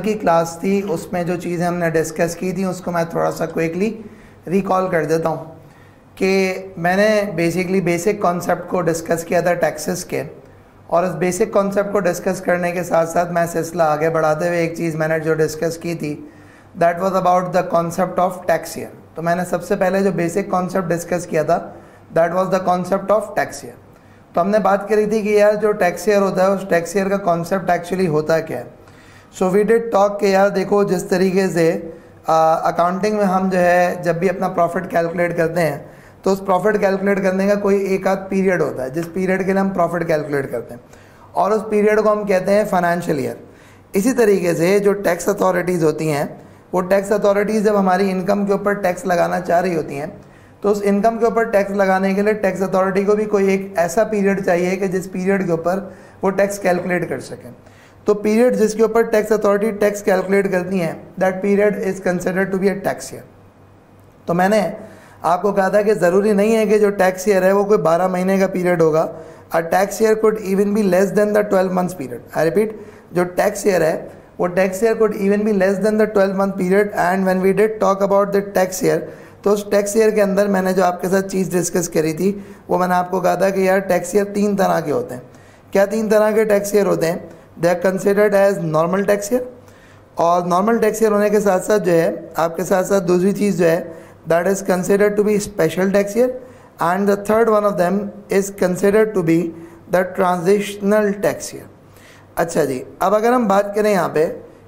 की क्लास थी उसमें जो चीज़ें हमने डिस्कस की थी उसको मैं थोड़ा सा क्विकली रिकॉल कर देता हूँ कि मैंने बेसिकली बेसिक कॉन्सेप्ट को डिस्कस किया था टैक्सेस के, और इस बेसिक कॉन्सेप्ट को डिस्कस करने के साथ साथ मैं सिलसिला आगे बढ़ाते हुए एक चीज़ मैंने जो डिस्कस की थी that was about the concept of tax year. तो मैंने सबसे पहले जो बेसिक कॉन्सेप्ट डिस्कस किया था that was the concept of tax year. तो हमने बात करी थी कि यार जो टैक्स ईयर होता है उस टैक्स ईयर का कॉन्सेप्ट एक्चुअली होता क्या है। सो वी डिड टॉक के यार देखो जिस तरीके से अकाउंटिंग में हम जो है जब भी अपना प्रॉफिट कैलकुलेट करते हैं तो उस प्रॉफिट कैलकुलेट करने का कोई एक आध पीरियड होता है जिस पीरियड के लिए हम प्रॉफिट कैलकुलेट करते हैं, और उस पीरियड को हम कहते हैं फाइनेंशियल ईयर। इसी तरीके से जो टैक्स अथॉरिटीज़ होती हैं वो टैक्स अथॉरिटीज़ जब हमारी इनकम के ऊपर टैक्स लगाना चाह रही होती हैं तो उस इनकम के ऊपर टैक्स लगाने के लिए टैक्स अथॉरिटी को भी कोई एक ऐसा पीरियड चाहिए कि जिस पीरियड के ऊपर वो टैक्स कैलकुलेट कर सकें। तो पीरियड जिसके ऊपर टैक्स अथॉरिटी टैक्स कैलकुलेट करती हैं that period is considered to be a tax year. तो मैंने आपको कहा था कि ज़रूरी नहीं है कि जो टैक्स ईयर है वो कोई 12 महीने का पीरियड होगा। A tax year could even be less than the 12 months period. I repeat, जो टैक्स ईयर है वो tax year could even be less than the 12 month period. And when we did talk about the tax year तो उस tax year के अंदर मैंने जो आपके साथ चीज़ डिस्कस करी थी वो मैंने आपको कहा था कि यार टैक्स ईयर 3 तरह के होते हैं। क्या 3 तरह के टैक्स ईयर होते हैं? They are considered as normal tax year, और नॉर्मल टैक्स ईयर होने के साथ साथ जो है आपके साथ साथ दूसरी चीज़ जो है that is considered to be special tax year, and the third one of them is considered to be the transitional tax year. अच्छा जी, अब अगर हम बात करें यहाँ पे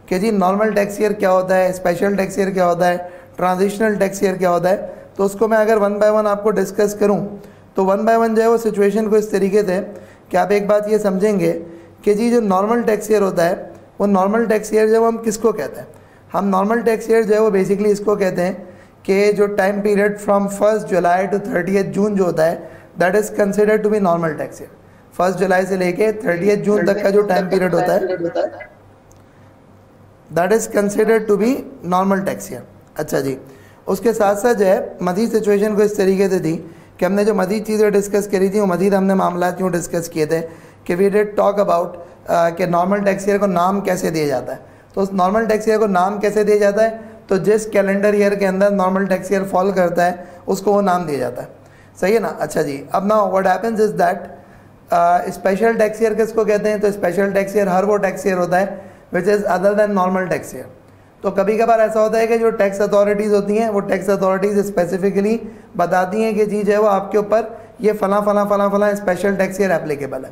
कि जी नॉर्मल टैक्स ईयर क्या होता है, स्पेशल टैक्स ईयर क्या होता है, ट्रांजिशनल टैक्स ईयर क्या होता है, तो उसको मैं अगर वन बाय वन आपको डिस्कस करूँ तो वन बाय वन जो है वो सिचुएशन को इस तरीके से कि आप एक बात ये समझेंगे कि जी जो नॉर्मल टैक्स ईयर होता है वो नॉर्मल टैक्स ईयर जब हम किसको कहते हैं, हम नॉर्मल टैक्स ईयर जो है वो बेसिकली इसको कहते हैं कि जो time period from 1 July to 30 June जो होता है that is considered to be normal tax year. 1 जुलाई से लेके 30 जून तक का जो टाइम पीरियड होता है that is considered to be normal tax year. अच्छा जी, उसके साथ साथ जो है मज़ीद सिचुएशन को इस तरीके से थी कि हमने जो मज़ीद चीज़ें डिस्कस करी थी वो मज़ीद हमने मामला क्यों डिस्कस किए थे कि वी डिड टॉक अबाउट कि नॉर्मल टैक्स ईयर को नाम कैसे दिया जाता है। तो उस नॉर्मल टैक्स ईयर को नाम कैसे दिया जाता है, तो जिस कैलेंडर ईयर के अंदर नॉर्मल टैक्स ईयर फॉल करता है उसको वो नाम दिया जाता है। सही है ना। अच्छा जी, अब now what happens is that special tax year किसको कहते हैं, तो स्पेशल टैक्स ईयर हर वो टैक्स ईयर होता है which is other than normal tax year. तो कभी कभार ऐसा होता है कि जो टैक्स अथॉरिटीज़ होती हैं वो टैक्स अथॉरिटीज़ स्पेसिफिकली बताती हैं कि जी जो है वो आपके ऊपर ये फला फला फला फला स्पेशल टैक्स ईयर एप्लीकेबल है।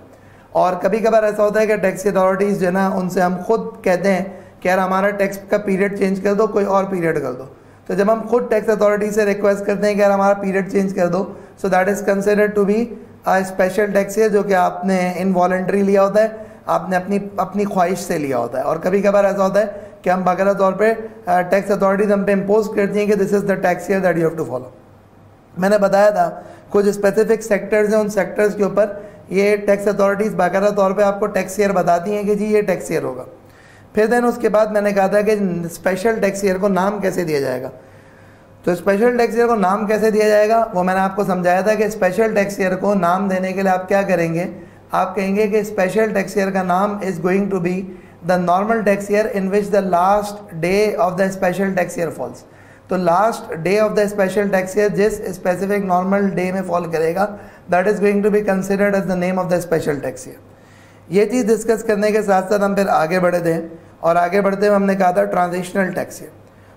और कभी कभार ऐसा होता है कि टैक्स अथॉरिटीज़ जो है ना उनसे हम खुद कहते हैं कि यार हमारा टैक्स का पीरियड चेंज कर दो, कोई और पीरियड कर दो। तो जब हम खुद टैक्स अथॉरिटी से रिक्वेस्ट करते हैं कि यार हमारा पीरियड चेंज कर दो, so that is considered to be a special tax year जो कि आपने इनवॉलंटरी लिया होता है, आपने अपनी ख्वाहिश से लिया होता है। और कभी कभार ऐसा होता है कि हम बाकायदा तौर पे टैक्स अथॉरिटीज हम पे इम्पोज करती हैं कि this is the tax year that you have to follow. मैंने बताया था कुछ स्पेसिफिक सेक्टर्स हैं, उन सेक्टर्स के ऊपर ये टैक्स अथॉरिटीज़ बाकायदा तौर पे आपको टैक्स ईयर बताती हैं कि जी ये टैक्स ईयर होगा। फिर देन उसके बाद मैंने कहा था कि स्पेशल टैक्स ईयर को नाम कैसे दिया जाएगा। तो स्पेशल टैक्स ईयर को नाम कैसे दिया जाएगा वो मैंने आपको समझाया था कि स्पेशल टैक्स ईयर को नाम देने के लिए आप क्या करेंगे, आप कहेंगे कि स्पेशल टैक्स ईयर का नाम is going to be the normal tax year in which the last day of the special tax year falls. तो last day of the special tax year जिस स्पेसिफिक नॉर्मल डे में fall करेगा that is going to be considered as the name of the special tax year. ये चीज़ discuss करने के साथ साथ हम फिर आगे बढ़े थे, और आगे बढ़ते हुए हमने कहा था ट्रांजिशनल टैक्स ईयर।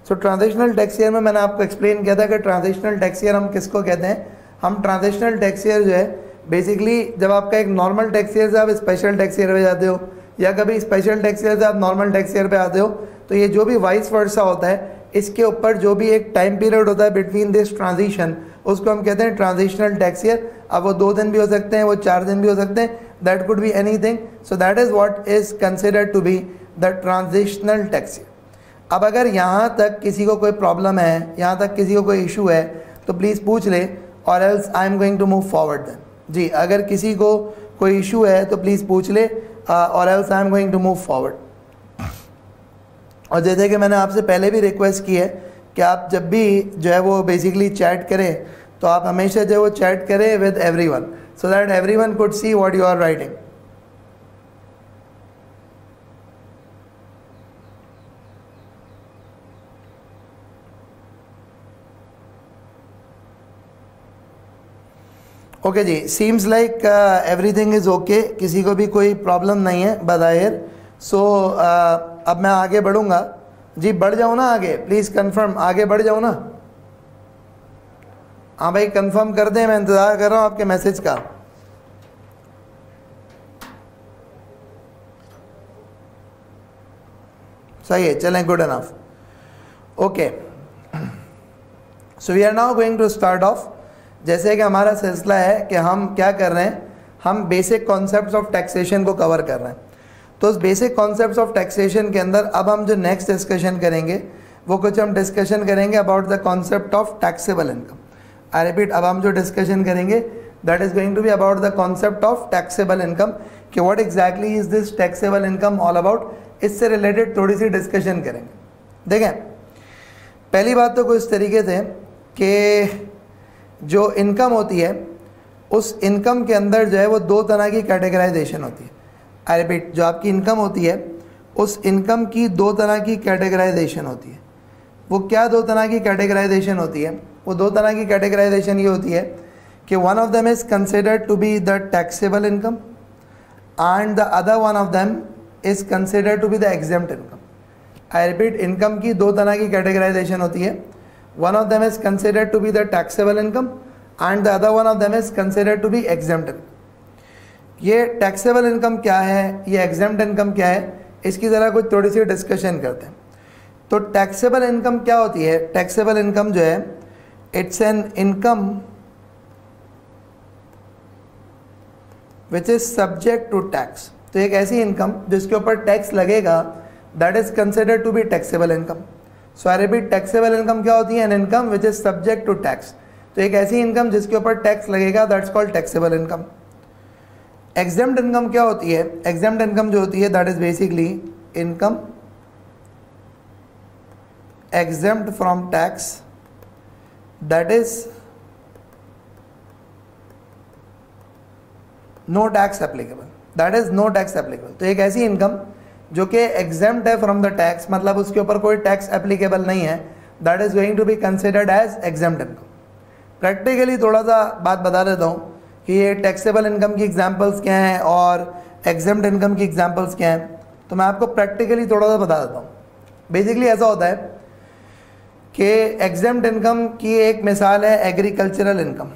सो ट्रांजिशनल टैक्स ईयर में मैंने आपको एक्सप्लेन किया था कि ट्रांजिशनल टैक्स ईयर हम किसको कहते हैं। हम ट्रांजिशनल टैक्स ईयर जो है बेसिकली जब आपका एक नॉर्मल टैक्स ईयर से आप स्पेशल टैक्स ईयर पे जाते हो या कभी स्पेशल टैक्स ईयर से आप नॉर्मल टैक्स ईयर पे आते हो, तो ये जो भी वाइस वर्सा होता है इसके ऊपर जो भी एक टाइम पीरियड होता है बिटवीन दिस ट्रांजिशन उसको हम कहते हैं ट्रांजिशनल टैक्स ईयर। अब वो 2 दिन भी हो सकते हैं, वो 4 दिन भी हो सकते हैं, that could be anything. So that is what is considered to be the transitional tax year. अब अगर यहाँ तक किसी को कोई प्रॉब्लम है, यहाँ तक किसी को कोई इशू है तो प्लीज़ पूछ ले, और else I am going to move forward then. जी, अगर किसी को कोई इशू है तो प्लीज़ पूछ ले, और else I am going to move forward. और जैसे कि मैंने आपसे पहले भी रिक्वेस्ट की है कि आप जब भी जो है वो बेसिकली चैट करें तो आप हमेशा जो है वो चैट करें with everyone so that everyone could see what you are writing. Okay जी, seems like everything is okay, किसी को भी कोई प्रॉब्लम नहीं है बज़ाहिर। सो अब मैं आगे बढ़ूँगा जी। बढ़ जाऊँ ना आगे, प्लीज़ कंफर्म, आगे बढ़ जाऊँ ना? हाँ भाई कंफर्म कर दें, मैं इंतज़ार कर रहा हूँ आपके मैसेज का। सही है, चलें, good enough. Okay, so we are now going to start off. जैसे कि हमारा सिलसिला है कि हम क्या कर रहे हैं, हम बेसिक कॉन्सेप्ट्स ऑफ टैक्सेशन को कवर कर रहे हैं। तो उस बेसिक कॉन्सेप्ट्स ऑफ टैक्सेशन के अंदर अब हम जो नेक्स्ट डिस्कशन करेंगे वो कुछ हम डिस्कशन करेंगे about the concept of taxable income. I repeat, अब हम जो डिस्कशन करेंगे that is going to be about the concept of taxable income, कि what exactly is this taxable income all about. इससे रिलेटेड थोड़ी सी डिस्कशन करेंगे। देखें, पहली बात तो कुछ तरीके से कि जो इनकम होती है उस इनकम के अंदर जो है वो दो तरह की कैटेगराइजेशन होती है। आई रिपीट, जो आपकी इनकम होती है उस इनकम की दो तरह की कैटेगराइजेशन होती है। वो क्या दो तरह की कैटेगराइजेशन होती है? वो दो तरह की कैटेगराइजेशन ये होती है कि one of them is considered to be the taxable income and the other one of them is considered to be the exempt income. I repeat, income की दो तरह की कैटेगराइजेशन होती है। One of them is considered to be the taxable income and the other one of them is considered to be exempt income. ये taxable income क्या है, ये एग्जेम्प्ट इनकम क्या है, इसकी ज़रा कुछ थोड़ी सी डिस्कशन करते हैं। तो टैक्सेबल इनकम क्या होती है? टैक्सेबल इनकम जो है it's an income which is subject to tax. तो एक ऐसी इनकम जिसके ऊपर टैक्स लगेगा that is considered to be taxable income. So I repeat, taxable income क्या होती है? An income which is subject to tax. तो एक ऐसी इनकम जिसके ऊपर टैक्स लगेगा that's called taxable income. Exempt income क्या होती है? एग्जेम्प्ट इनकम जो होती है that is basically income exempt from tax that is no tax applicable, that is no tax applicable। तो एक ऐसी इनकम जो कि exempt है from the tax, मतलब उसके ऊपर कोई टैक्स एप्लीकेबल नहीं है, that is going to be considered as exempt income। Practically थोड़ा सा बात बता देता हूँ कि ये टैक्सेबल इनकम की एग्जांपल्स क्या हैं और exempt इनकम की एग्जांपल्स क्या हैं। तो मैं आपको प्रैक्टिकली थोड़ा सा बता देता हूँ। बेसिकली ऐसा होता है कि एग्जेम्प्ट इनकम की एक मिसाल है एग्रीकल्चरल इनकम।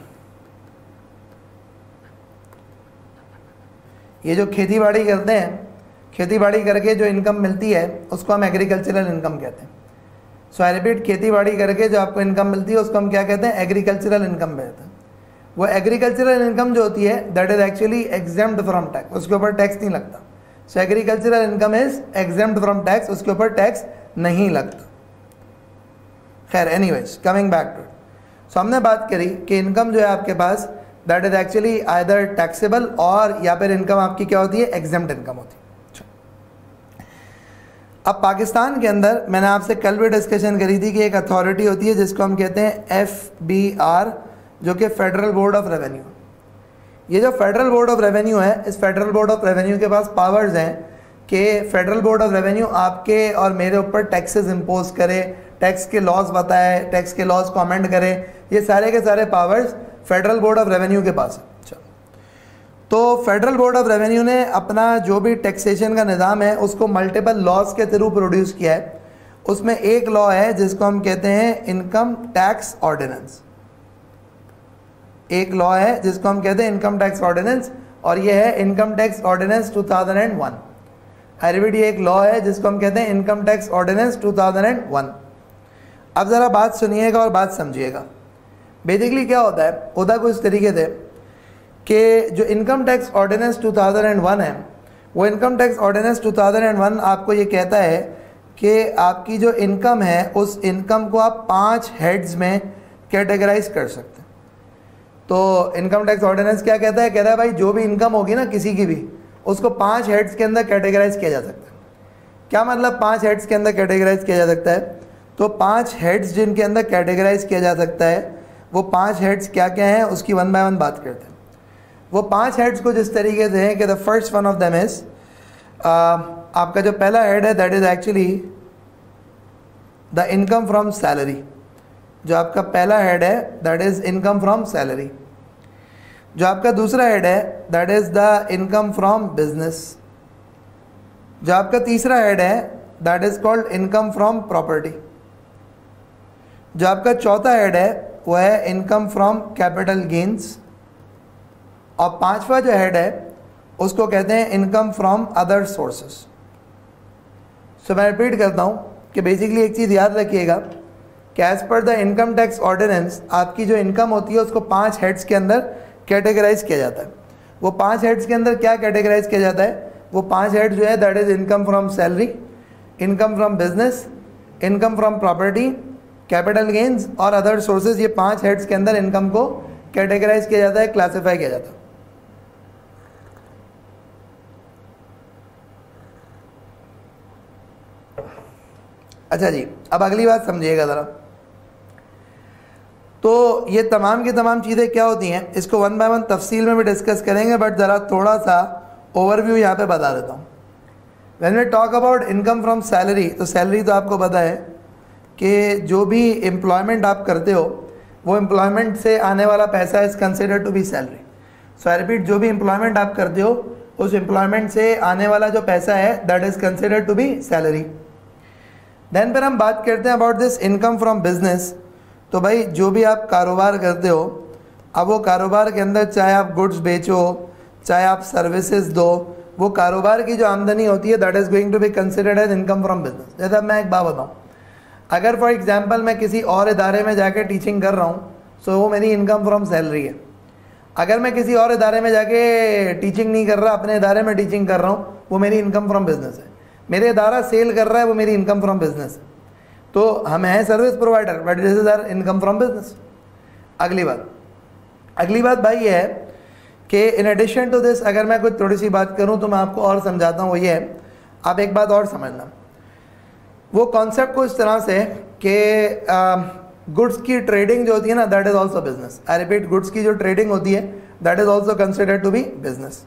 ये जो खेती बाड़ी करते हैं, खेती बाड़ी करके जो इनकम मिलती है उसको हम एग्रीकल्चरल इनकम कहते हैं। सो आई रिपीट, खेती बाड़ी करके जो आपको इनकम मिलती है उसको हम क्या कहते हैं? एग्रीकल्चरल इनकम कहते हैं। वो एग्रीकल्चरल इनकम जो होती है that is actually exempt from tax, उसके ऊपर टैक्स नहीं लगता। So agricultural income is exempt from tax, उसके ऊपर टैक्स नहीं लगता। खैर, anyways coming back to it. So हमने बात करी कि इनकम जो है आपके पास that is actually either taxable और या फिर इनकम आपकी क्या होती है? एग्जेम्प्ट इनकम होती है। अब पाकिस्तान के अंदर मैंने आपसे कल भी डिस्कशन करी थी कि एक अथॉरिटी होती है जिसको हम कहते हैं FBR, जो कि फेडरल बोर्ड ऑफ रेवेन्यू। ये जो फेडरल बोर्ड ऑफ रेवेन्यू है, इस फेडरल बोर्ड ऑफ रेवेन्यू के पास पावर्स हैं कि फेडरल बोर्ड ऑफ रेवेन्यू आपके और मेरे ऊपर टैक्सेस इम्पोज करे, टैक्स के लॉज बताए, टैक्स के लॉज को अमेंड करे। ये सारे के सारे powers federal board of revenue के पास है। तो फेडरल बोर्ड ऑफ रेवेन्यू ने अपना जो भी टैक्सेशन का निज़ाम है उसको मल्टीपल लॉज के थ्रू प्रोड्यूस किया है। उसमें एक लॉ है जिसको हम कहते हैं इनकम टैक्स ऑर्डिनेंस। एक लॉ है जिसको हम कहते हैं इनकम टैक्स ऑर्डिनेंस, और ये है income tax ordinance 2001। I repeat, ये एक लॉ है जिसको हम कहते हैं इनकम टैक्स ऑर्डिनेंस 2001। अब ज़रा बात सुनिएगा और बात समझिएगा। बेसिकली क्या होता है? होता कुछ तरीके से कि जो इनकम टैक्स ऑर्डिनेंस 2001 है, वो इनकम टैक्स ऑर्डिनेंस 2001 आपको ये कहता है कि आपकी जो इनकम है उस इनकम को आप 5 हेड्स में कैटेगराइज कर सकते हैं। तो इनकम टैक्स ऑर्डिनेंस क्या कहता है? कहता है भाई जो भी इनकम होगी ना किसी की भी, उसको 5 हेड्स के अंदर कैटेगराइज किया जा सकता है। क्या मतलब 5 हेड्स के अंदर कैटेगराइज किया जा सकता है? तो 5 हेड्स जिनके अंदर कैटेगराइज किया जा सकता है, वो 5 हेड्स क्या क्या हैं उसकी वन बाय वन बात करते हैं। वो 5 हेड्स को जिस तरीके से हैं कि the first one of them is, आपका जो पहला हेड है that is actually the income from salary. जो आपका पहला हेड है that is income from salary. जो आपका दूसरा हेड है that is the income from business. जो आपका तीसरा हेड है that is called income from property. जो आपका चौथा हेड है वो है इनकम फ्रॉम कैपिटल गेन्स। और पांचवा जो हेड है उसको कहते हैं इनकम फ्रॉम अदर सोर्सेस। सो मैं रिपीट करता हूं कि बेसिकली एक चीज़ याद रखिएगा कि as per the income tax ordinance आपकी जो इनकम होती है उसको 5 हेड्स के अंदर कैटेगराइज किया जाता है। वो 5 हेड्स के अंदर क्या कैटेगराइज किया जाता है? वो 5 हेड जो है that is income from salary, income from business, income from property, capital gains और अदर सोर्सेज। ये 5 हेड्स के अंदर इनकम को कैटेगराइज किया जाता है, क्लासिफाई किया जाता है। अच्छा जी, अब अगली बात समझिएगा ज़रा। तो ये तमाम की तमाम चीज़ें क्या होती हैं इसको वन बाय वन तफसील में भी डिस्कस करेंगे, बट ज़रा थोड़ा सा ओवरव्यू यहाँ पे बता देता हूँ। When we talk about income from salary, तो सैलरी तो आपको पता है कि जो भी एम्प्लॉयमेंट आप करते हो वो एम्प्लॉयमेंट से आने वाला पैसा is consider to be salary. So I repeat, जो भी एम्प्लॉयमेंट आप करते हो उस एम्प्लॉयमेंट से आने वाला जो पैसा है that is consider to be salary. Then फिर हम बात करते हैं about this income from business. तो भाई जो भी आप कारोबार करते हो, अब वो कारोबार के अंदर चाहे आप गुड्स बेचो चाहे आप सर्विसेज दो, वो कारोबार की जो आमदनी होती है that is going to be considered as income from business. जैसे अब मैं एक बात बताऊँ, अगर फॉर एग्जांपल मैं किसी और इदारे में जाके टीचिंग कर रहा हूँ सो वो मेरी इनकम फ्रॉम सैलरी है। अगर मैं किसी और इदारे में जाके टीचिंग नहीं कर रहा, अपने इदारे में टीचिंग कर रहा हूँ, वो मेरी इनकम फ्रॉम बिजनेस है। मेरे इदारा सेल कर रहा है, वो मेरी इनकम फ्रॉम बिजनेस है। तो हम हैं service provider but this is our income from business. अगली बात भाई ये है कि इन एडिशन टू दिस अगर मैं कुछ थोड़ी सी बात करूं तो मैं आपको और समझाता हूं। वो ये है, आप एक बात और समझना, वो कॉन्सेप्ट को इस तरह से कि गुड्स की ट्रेडिंग जो होती है ना that is also business. I repeat, goods की जो ट्रेडिंग होती है that is also considered to be business.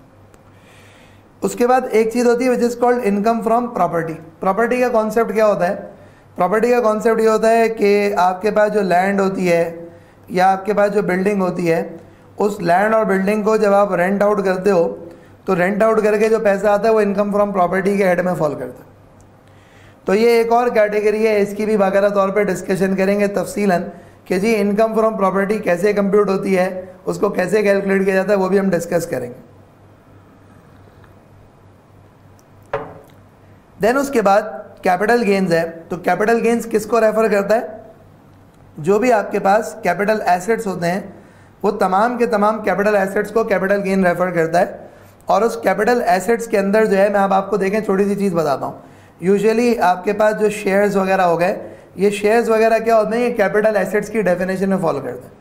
उसके बाद एक चीज़ होती है which is called income from property. Property का कॉन्सेप्ट क्या होता है? प्रॉपर्टी का कॉन्सेप्ट ये होता है कि आपके पास जो लैंड होती है या आपके पास जो बिल्डिंग होती है, उस लैंड और बिल्डिंग को जब आप रेंट आउट करते हो तो रेंट आउट करके जो पैसा आता है वो इनकम फ्रॉम प्रॉपर्टी के हेड में फॉल करता है। तो ये एक और कैटेगरी है, इसकी भी बाकायदा तौर पे डिस्कशन करेंगे तफसीलन कि जी इनकम फ्रॉम प्रॉपर्टी कैसे कंप्यूट होती है, उसको कैसे कैलकुलेट किया जाता है, वो भी हम डिस्कस करेंगे। देन उसके बाद कैपिटल गेन्स है। तो कैपिटल गेन्स किसको रेफर करता है? जो भी आपके पास कैपिटल एसेट्स होते हैं वो तमाम के तमाम कैपिटल एसेट्स को कैपिटल गेन रेफर करता है। और उस कैपिटल एसेट्स के अंदर जो है, मैं अब आपको देखें छोटी सी चीज़ बताता हूँ। यूजुअली आपके पास जो शेयर्स वगैरह हो गए, ये शेयर्स वगैरह क्या होते हैं? ये कैपिटल एसेट्स की डेफिनेशन में फॉलो करते हैं।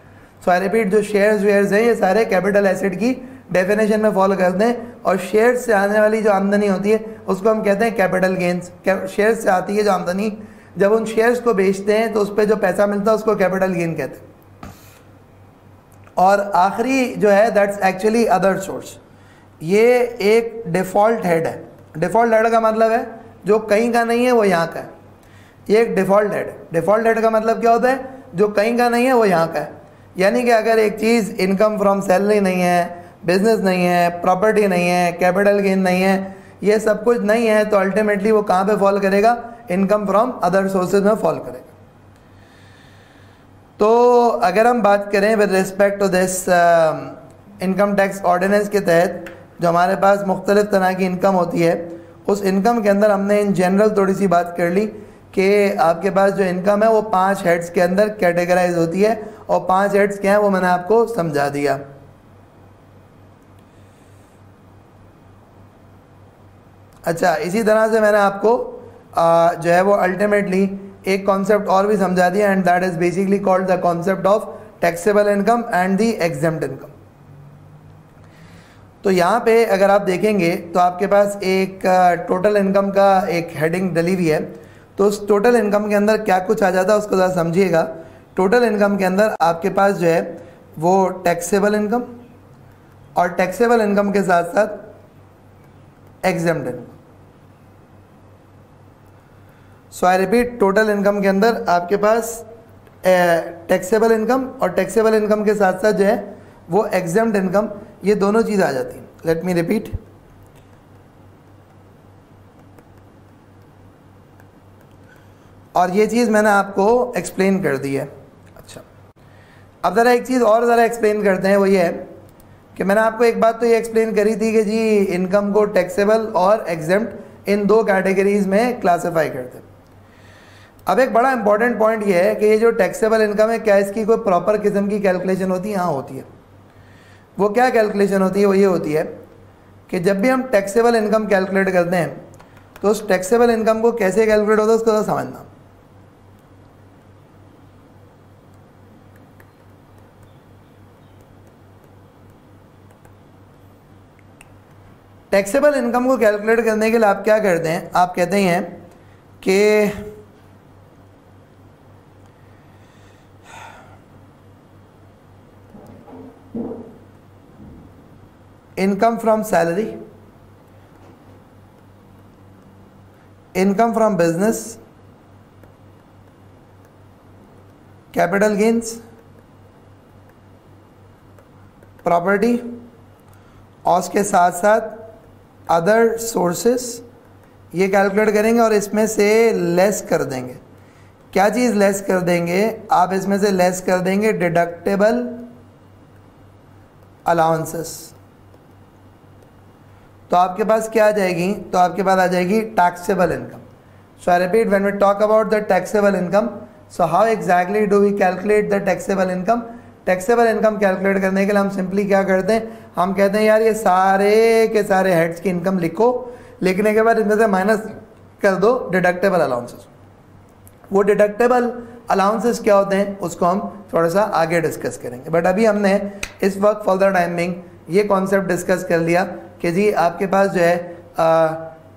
सो आई रिपीट, जो शेयर्स वेयर्स हैं ये सारे कैपिटल एसेट की डेफिनेशन में फॉलो करते हैं। और शेयर्स से आने वाली जो आमदनी होती है उसको हम कहते हैं कैपिटल गेन्स। शेयर्स से आती है जो आमदनी, जब उन शेयर्स को बेचते हैं तो उस पर जो पैसा मिलता है उसको कैपिटल गेन कहते हैं। और आखिरी जो है दैट्स एक्चुअली अदर सोर्स। ये एक डिफ़ॉल्ट हेड है। डिफ़ॉल्ट हेड का मतलब है जो कहीं का नहीं है वो यहाँ का है। ये एक डिफ़ॉल्ट हेड है। डिफ़ॉल्ट हेड का मतलब क्या होता है? जो कहीं का नहीं है वो यहाँ का है। यानी कि अगर एक चीज़ इनकम फ्रॉम सैलरी नहीं है, बिजनेस नहीं है, प्रॉपर्टी नहीं है, कैपिटल गेन नहीं है, ये सब कुछ नहीं है, तो अल्टीमेटली वो कहाँ पे फॉल करेगा? इनकम फ्रॉम अदर सोर्सेज में फॉल करेगा। तो अगर हम बात करें with respect to this income tax ordinance के तहत जो हमारे पास मुख्तलिफ तरह की इनकम होती है, उस इनकम के अंदर हमने इन जनरल थोड़ी सी बात कर ली कि आपके पास जो इनकम है वो 5 हेड्स के अंदर कैटेगराइज होती है। और 5 हेड्स क्या हैं वो मैंने आपको समझा दिया। अच्छा, इसी तरह से मैंने आपको जो है वो अल्टीमेटली एक कॉन्सेप्ट और भी समझा दिया, and that is basically called the concept of taxable income and the exempt income. तो यहाँ पे अगर आप देखेंगे तो आपके पास एक टोटल इनकम का एक हेडिंग डली हुई है। तो उस टोटल इनकम के अंदर क्या कुछ आ जाता है उसको ज़रा समझिएगा। टोटल इनकम के अंदर आपके पास जो है वो टैक्सेबल इनकम और टैक्सेबल इनकम के साथ साथ exempt income. So I repeat, total income के अंदर आपके पास टैक्सेबल इनकम और टैक्सेबल इनकम के साथ साथ जो है वो एग्जाम्ड इनकम, ये दोनों चीज़ आ जाती हैं। लेट मी रिपीट, और ये चीज़ मैंने आपको एक्सप्लेन कर दी है। अच्छा, अब ज़रा एक चीज़ और ज़रा एक्सप्लेन करते हैं, वो ये है कि मैंने आपको एक बात तो ये एक्सप्लेन करी थी कि जी इनकम को टैक्सेबल और एग्जेम्प्ट इन दो कैटेगरीज में क्लासिफाई करते हैं। अब एक बड़ा इंपॉर्टेंट पॉइंट ये है कि ये जो टैक्सेबल इनकम है, क्या इसकी कोई प्रॉपर किस्म की कैलकुलेशन होती है? हाँ होती है। वो क्या कैलकुलेशन होती है? वो ये होती है कि जब भी हम टैक्सेबल इनकम कैलकुलेट करते हैं तो उस टैक्सेबल इनकम को कैसे कैलकुलेट होता है उसको तो समझना। टैक्सेबल इनकम को कैलकुलेट करने के लिए आप क्या करते हैं? आप कहते हैं कि income from salary, income from business, capital gains, property, और उसके साथ साथ अदर सोर्सेस, ये कैलकुलेट करेंगे और इसमें से लेस कर देंगे। क्या चीज़ लेस कर देंगे? आप इसमें से लेस कर देंगे डिडक्टेबल अलाउंसेस। तो आपके पास क्या आ जाएगी? तो आपके पास आ जाएगी taxable income. So I repeat, when we talk about the taxable income, so how exactly do we calculate the taxable income? Taxable income calculate करने के लिए हम सिंपली क्या करते हैं? हम कहते हैं यार ये सारे के सारे हेड्स की इनकम लिखो, लिखने के बाद इनमें से माइनस कर दो डिडक्टेबल अलाउंसेस। वो डिडक्टेबल अलाउंसेस क्या होते हैं उसको हम थोड़ा सा आगे डिस्कस करेंगे, बट अभी हमने इस वक्त फॉर द टाइमिंग ये कॉन्सेप्ट डिस्कस कर लिया कि जी आपके पास जो है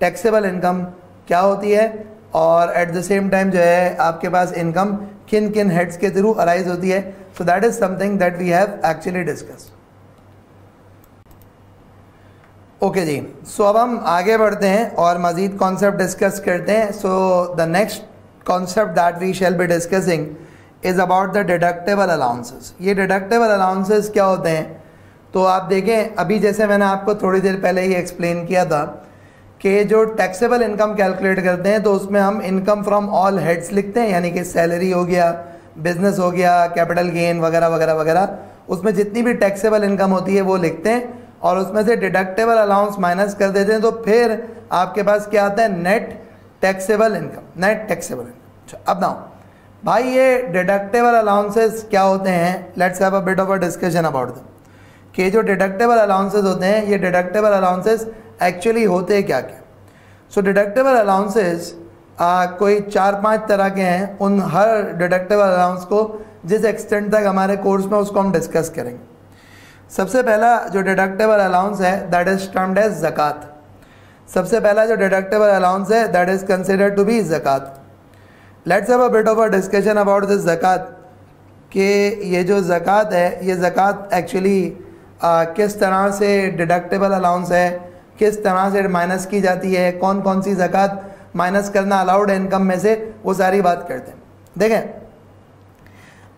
टैक्सेबल इनकम क्या होती है, और एट द सेम टाइम जो है आपके पास इनकम किन किन हेड्स के थ्रू अराइज होती है। So that is something that we have actually discuss. Okay जी, सो अब हम आगे बढ़ते हैं और मज़ीद कॉन्सेप्ट डिस्कस करते हैं। So the next concept that we shall be discussing is about the deductible allowances. ये डिडक्टेबल अलाउंसेस क्या होते हैं? तो आप देखें, अभी जैसे मैंने आपको थोड़ी देर पहले ही एक्सप्लेन किया था कि जो टैक्सेबल इनकम कैलकुलेट करते हैं तो उसमें हम इनकम फ्रॉम ऑल हेड्स लिखते हैं, यानी कि सैलरी हो गया, बिजनेस हो गया, कैपिटल गेन वगैरह वगैरह वगैरह, उसमें जितनी भी टैक्सेबल इनकम होती है वो लिखते हैं और उसमें से डिडक्टेबल अलाउंस माइनस कर देते हैं। तो फिर आपके पास क्या आता है? Net taxable income, net taxable income. अब नाउ भाई ये डिडक्टेबल अलाउंसेस क्या होते हैं? Let's have a bit of a discussion about them कि जो डिडक्टेबल अलाउंसेस होते हैं, ये डिडक्टेबल अलाउंसेस एक्चुअली होते क्या क्या? सो डिडक्टेबल अलाउंसेस कोई 4-5 तरह के हैं। उन हर डिडक्टेबल अलाउंस को जिस एक्सटेंट तक हमारे कोर्स में उसको हम डिस्कस करेंगे। सबसे पहला जो डिडक्टेबल अलाउंस है दैट इज टर्म्ड एज ज़कात। सबसे पहला जो डिडक्टेबल अलाउंस है that is considered to be ज़कात। Let's have a bit of a discussion about this ज़कात कि ये जो ज़कात है, ये ज़कात एक्चुअली किस तरह से डिडक्टेबल अलाउंस है, किस तरह से माइनस की जाती है, कौन कौन सी ज़कात माइनस करना अलाउड है इनकम में से, वो सारी बात करते हैं। देखें,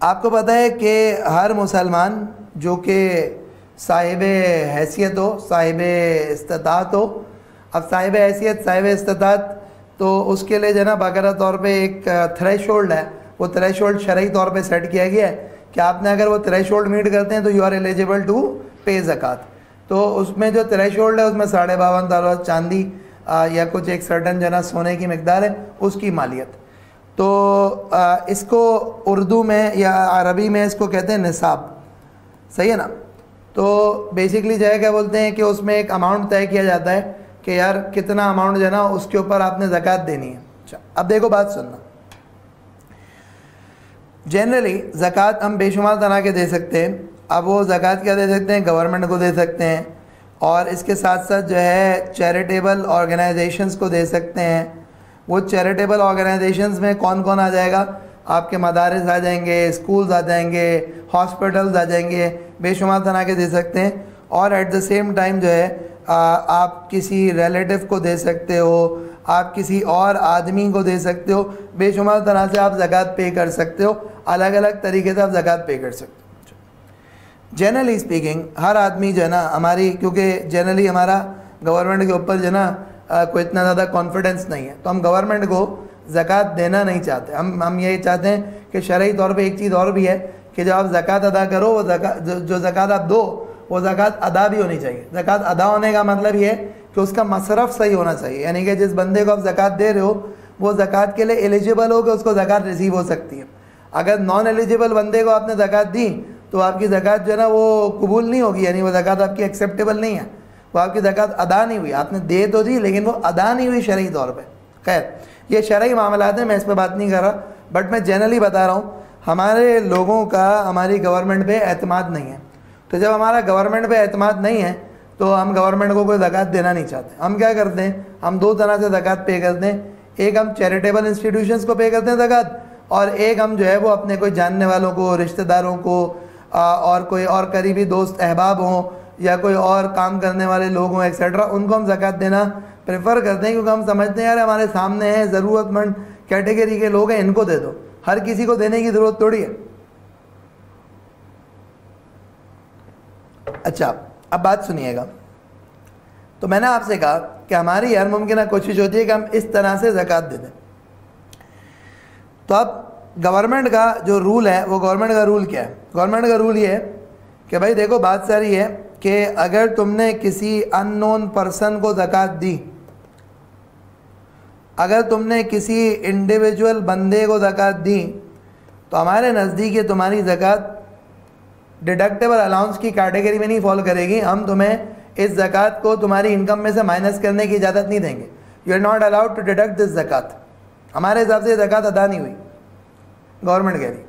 आपको पता है कि हर मुसलमान जो कि साहिब हैसियत हो, साहिब इस्तिताअत हो, अब साहिब हैसियत, साहिब इस्तिताअत, तो उसके लिए जो है ना बाकायदा तौर पे एक थ्रेशोल्ड है। वो थ्रेशोल्ड शरई तौर पे सेट किया गया है कि आपने अगर वो थ्रेशोल्ड मीट करते हैं तो यू आर एलिजिबल टू पे ज़कात। तो उसमें जो थ्रेशोल्ड है उसमें 52.5 तोला चांदी या कुछ एक सर्टन जना सोने की मिकदार है, उसकी मालियत। तो इसको उर्दू में या अरबी में इसको कहते हैं निसाब, सही है ना? तो बेसिकली जो है क्या बोलते हैं कि उसमें एक अमाउंट तय किया जाता है कि यार कितना अमाउंट जो है ना उसके ऊपर आपने ज़कात देनी है। अच्छा, अब देखो बात सुनना। जनरली ज़कात हम बेशुमार तरह के दे सकते हैं। अब वो ज़कात क्या दे सकते हैं? गवर्नमेंट को दे सकते हैं, और इसके साथ साथ जो है चैरिटेबल ऑर्गेनाइजेशंस को दे सकते हैं। वो चैरिटेबल ऑर्गेनाइजेशंस में कौन कौन आ जाएगा? आपके मदारिस आ जाएंगे, स्कूल्स आ जाएंगे, हॉस्पिटल्स आ जाएंगे, बेशुमार तरह के दे सकते हैं। और एट द सेम टाइम जो है आप किसी रिलेटिव को दे सकते हो, आप किसी और आदमी को दे सकते हो, बेशुमार तरह से आप ज़कात पे कर सकते हो, अलग अलग तरीके से आप ज़कात पे कर सकते हो। जनरली स्पीकिंग हर आदमी जो है ना हमारी, क्योंकि जनरली हमारा गवर्नमेंट के ऊपर जो है ना कोई इतना ज़्यादा कॉन्फिडेंस नहीं है, तो हम गवर्नमेंट को ज़कात देना नहीं चाहते। हम यही चाहते हैं कि शरई तौर पे एक चीज़ और भी है कि जब आप ज़कात अदा करो, वो जो ज़कात आप दो वो ज़कात अदा भी होनी चाहिए। ज़कात अदा होने का मतलब ये है कि उसका मसरफ़ सही होना चाहिए, यानी कि जिस बंदे को आप ज़कात दे रहे हो वो ज़कात के लिए एलिजिबल हो कि उसको ज़कात रिसीव हो सकती है। अगर नॉन एलिजिबल बंदे को आपने ज़कात दी तो आपकी ज़कात जो है ना वो कबूल नहीं होगी, यानी वो ज़कात आपकी एक्सेप्टेबल नहीं है, वो आपकी ज़कात अदा नहीं हुई। आपने दे तो दी लेकिन वो अदा नहीं हुई शरई तौर पे। खैर ये शरई मामलात हैं, मैं इस पर बात नहीं कर रहा, बट मैं जनरली बता रहा हूँ हमारे लोगों का हमारी गवर्नमेंट पे एतमाद नहीं है। तो जब हमारा गवर्नमेंट पे एतमाद नहीं है तो हम गवर्नमेंट को कोई ज़कात देना नहीं चाहते। हम क्या करते हैं, हम दो तरह से ज़कात पे करते हैं। एक हम चैरिटेबल इंस्टीट्यूशंस को पे करते हैं ज़कात, और एक हम जो है वो अपने कोई जानने वालों को, रिश्तेदारों को और कोई और करीबी दोस्त अहबाब हों या कोई और काम करने वाले लोग हों एक्सेट्रा, उनको हम ज़कात देना प्रेफर करते हैं, क्योंकि हम समझते हैं यार हमारे सामने है ज़रूरतमंद कैटेगरी के लोग हैं, इनको दे दो, हर किसी को देने की ज़रूरत थोड़ी है। अच्छा अब बात सुनिएगा, तो मैंने आपसे कहा कि हमारी हर मुमकिन कोशिश होती है कि हम इस तरह से ज़कात दे दें। तो अब गवर्नमेंट का जो रूल है वो गवर्नमेंट का रूल क्या है? गवर्नमेंट का रूल ये है कि भाई देखो बात सारी है कि अगर तुमने किसी अननोन पर्सन को ज़कात दी, अगर तुमने किसी इंडिविजुअल बंदे को ज़कात दी तो हमारे नज़दीक ये तुम्हारी ज़कात डिडक्टेबल अलाउंस की कैटेगरी में नहीं फॉल करेगी। हम तुम्हें इस ज़कात को तुम्हारी इनकम में से माइनस करने की इजाज़त नहीं देंगे। You are not allowed to deduct this ज़कात। हमारे हिसाब से ज़कात अदा नहीं हुई, गवर्नमेंट कह रही।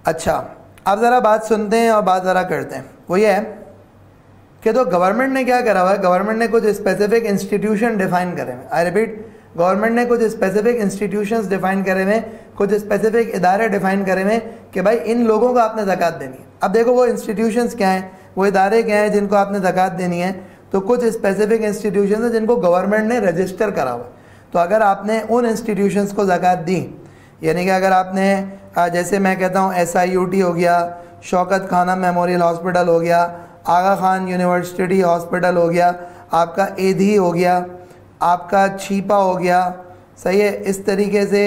अच्छा अब ज़रा बात सुनते हैं और बात ज़रा करते हैं। वो ये है कि तो गवर्नमेंट ने क्या करा हुआ है, गवर्नमेंट ने कुछ स्पेसिफिक इंस्टीट्यूशन डिफ़ाइन करे हुए। आई रिपीट, गवर्नमेंट ने कुछ स्पेसिफिक इंस्टीट्यूशंस डिफ़ाइन करे हुए, कुछ स्पेसिफिक इदारे डिफ़ाइन करे हुए कि भाई इन लोगों को आपने ज़कात देनी है। अब देखो वो इंस्टीट्यूशंस क्या हैं, वो इदारे क्या हैं जिनको आपने ज़कात देनी है। तो कुछ स्पेसिफिक इंस्टीट्यूशंस हैं जिनको गवर्नमेंट ने रजिस्टर करा हुआ। तो अगर आपने उन इंस्टीट्यूशंस को ज़कात दी, यानी कि अगर आपने जैसे मैं कहता हूँ SIUT हो गया, शौकत खाना मेमोरियल हॉस्पिटल हो गया, आगा खान यूनिवर्सिटी हॉस्पिटल हो गया, आपका एधी हो गया, आपका छीपा हो गया, सही है, इस तरीके से